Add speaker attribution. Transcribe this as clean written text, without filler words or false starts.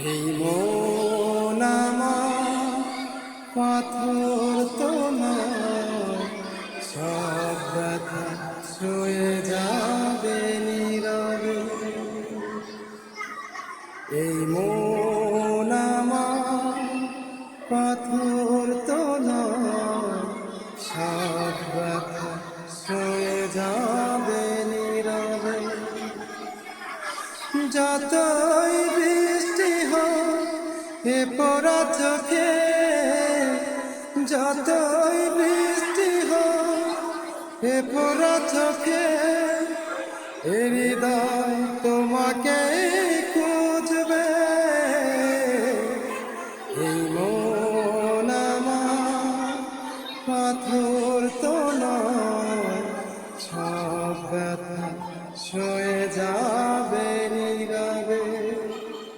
Speaker 1: এই মন আমার পাথর তো নয়, সব ব্যথা ছুঁয়ে যাবে নীরবে। এই মন আমার পাথর তো নয়, সব ব্যথা ছুঁয়ে যাবে নীরবে। যতই বৃষ্টি হোক এ পড়া চোখে, যতই